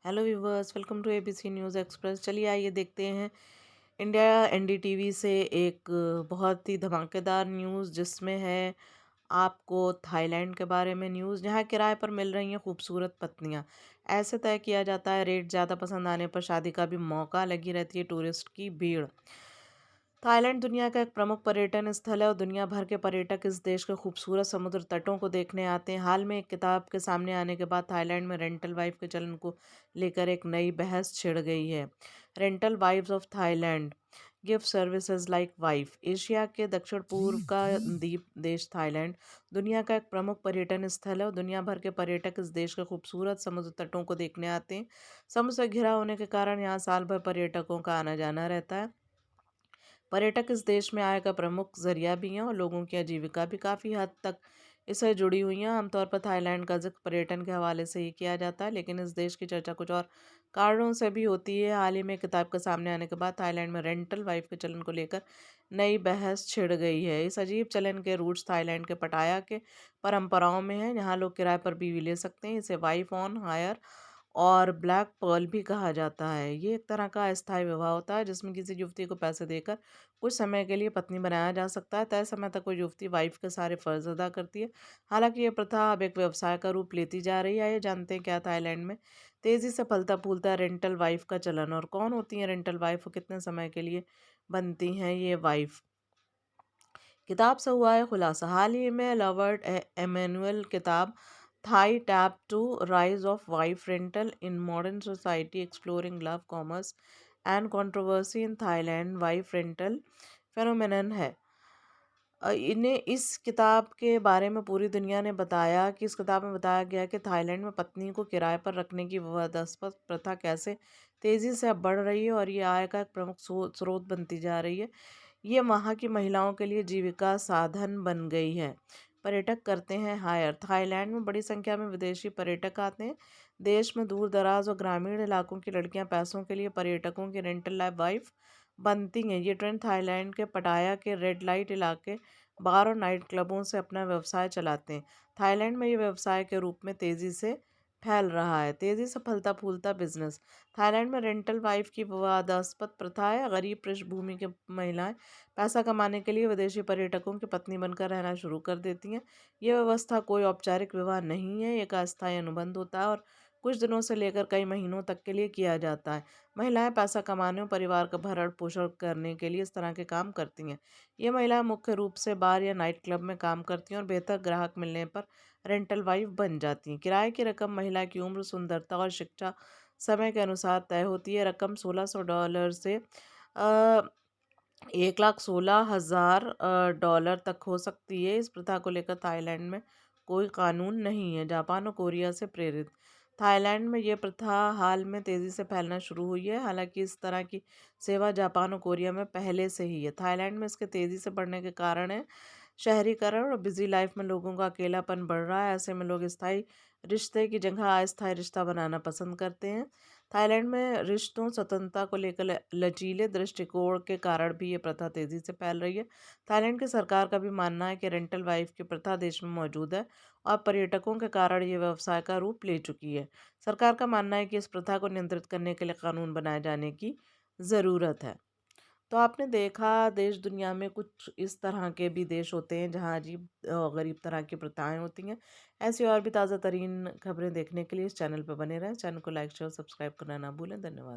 Hello viewers, welcome to ABC news express. चलिए आइए देखते हैं इंडिया एनडीटीवी से एक बहुत ही धमाकेदार न्यूज़ जिसमें है आपको थाईलैंड के बारे में न्यूज़, जहां किराए पर मिल रही हैं खूबसूरत पत्नियां। ऐसे तय किया जाता है रेट ज़्यादा पसंद आने पर शादी का भी मौका, लगी रहती है टूरिस्ट की भीड़। थाईलैंड दुनिया का एक प्रमुख पर्यटन स्थल है और दुनिया भर के पर्यटक इस देश के खूबसूरत समुद्र तटों को देखने आते हैं। हाल में एक किताब के सामने आने के बाद थाईलैंड में रेंटल वाइफ के चलन को लेकर एक नई बहस छिड़ गई है। Rental wives of Thailand give services like wife. Asia के दक्षिण पूर्व का द्वीप देश थाईलैंड दुनिया का एक प्रमुख पर्यटन स्थल है और दुनिया भर के पर्यटक इस देश के खूबसूरत समुद्र तटों को देखने आते हैं। समुद्र से घिरा होने के कारण यहाँ साल भर पर्यटकों का आना जाना रहता है। पर्यटक इस देश में आय का प्रमुख जरिया भी हैं और लोगों की आजीविका भी काफ़ी हद तक इससे जुड़ी हुई हैं। आमतौर पर थाईलैंड का जिक्र पर्यटन के हवाले से ही किया जाता है, लेकिन इस देश की चर्चा कुछ और कारणों से भी होती है। हाल ही में किताब के सामने आने के बाद थाईलैंड में रेंटल वाइफ के चलन को लेकर नई बहस छिड़ गई है। इस अजीब चलन के रूट्स थाईलैंड के पटाया के परंपराओं में हैं। यहाँ लोग किराए पर बीवी ले सकते हैं। इसे वाइफ ऑन हायर और ब्लैक पर्ल भी कहा जाता है। ये एक तरह का अस्थायी विवाह होता है जिसमें किसी युवती को पैसे देकर कुछ समय के लिए पत्नी बनाया जा सकता है। तय समय तक कोई युवती वाइफ के सारे फर्ज अदा करती है। हालांकि ये प्रथा अब एक व्यवसाय का रूप लेती जा रही है। ये जानते हैं क्या थाईलैंड में तेजी से फलता फूलता रेंटल वाइफ का चलन, और कौन होती है रेंटल वाइफ और कितने समय के लिए बनती हैं ये वाइफ। किताब से हुआ है खुलासा। हाल ही में लवर्ड एमेनुअल किताब Thai tap to rise of wife rental in modern society exploring love commerce and controversy in Thailand wife rental phenomenon है। इन्हें इस किताब के बारे में पूरी दुनिया ने बताया कि इस किताब में बताया गया कि थाईलैंड में पत्नी को किराए पर रखने की विवादास्पद प्रथा कैसे तेज़ी से अब बढ़ रही है और ये आय का एक प्रमुख स्रोत बनती जा रही है। ये वहाँ की महिलाओं के लिए जीविका साधन बन गई है। पर्यटक करते हैं हायर। थाईलैंड में बड़ी संख्या में विदेशी पर्यटक आते हैं। देश में दूर दराज और ग्रामीण इलाकों की लड़कियां पैसों के लिए पर्यटकों की रेंटल लाइफ वाइफ बनती हैं। ये ट्रेंड थाईलैंड के पटाया के रेड लाइट इलाके बार और नाइट क्लबों से अपना व्यवसाय चलाते हैं। थाईलैंड में ये व्यवसाय के रूप में तेज़ी से फैल रहा है। तेज़ी से फलता फूलता बिजनेस। थाईलैंड में रेंटल वाइफ की विवादास्पद प्रथा है। गरीब पृष्ठभूमि की महिलाएं पैसा कमाने के लिए विदेशी पर्यटकों की पत्नी बनकर रहना शुरू कर देती हैं। ये व्यवस्था कोई औपचारिक विवाह नहीं है, एक अस्थायी अनुबंध होता है और कुछ दिनों से लेकर कई महीनों तक के लिए किया जाता है। महिलाएं पैसा कमाने और परिवार का भरण पोषण करने के लिए इस तरह के काम करती हैं। ये महिलाएं मुख्य रूप से बार या नाइट क्लब में काम करती हैं और बेहतर ग्राहक मिलने पर रेंटल वाइफ बन जाती हैं। किराए की रकम महिला की उम्र, सुंदरता और शिक्षा समय के अनुसार तय होती है। रकम $1600 से 1,16,000 डॉलर तक हो सकती है। इस प्रथा को लेकर थाईलैंड में कोई कानून नहीं है। जापान और कोरिया से प्रेरित। थाईलैंड में ये प्रथा हाल में तेज़ी से फैलना शुरू हुई है। हालांकि इस तरह की सेवा जापान और कोरिया में पहले से ही है। थाईलैंड में इसके तेज़ी से बढ़ने के कारण है शहरीकरण और बिजी लाइफ में लोगों का अकेलापन बढ़ रहा है। ऐसे में लोग स्थायी रिश्ते की जगह अस्थायी रिश्ता बनाना पसंद करते हैं। थाईलैंड में रिश्तों स्वतंत्रता को लेकर लचीले दृष्टिकोण के कारण भी ये प्रथा तेज़ी से फैल रही है। थाईलैंड की सरकार का भी मानना है कि रेंटल वाइफ की प्रथा देश में मौजूद है और पर्यटकों के कारण ये व्यवसाय का रूप ले चुकी है। सरकार का मानना है कि इस प्रथा को नियंत्रित करने के लिए कानून बनाए जाने की ज़रूरत है। तो आपने देखा देश दुनिया में कुछ इस तरह के भी देश होते हैं जहाँ अजीब गरीब तरह की प्रथाएं होती हैं। ऐसी और भी ताज़ा तरीन खबरें देखने के लिए इस चैनल पर बने रहें। चैनल को लाइक शेयर सब्सक्राइब करना ना भूलें। धन्यवाद।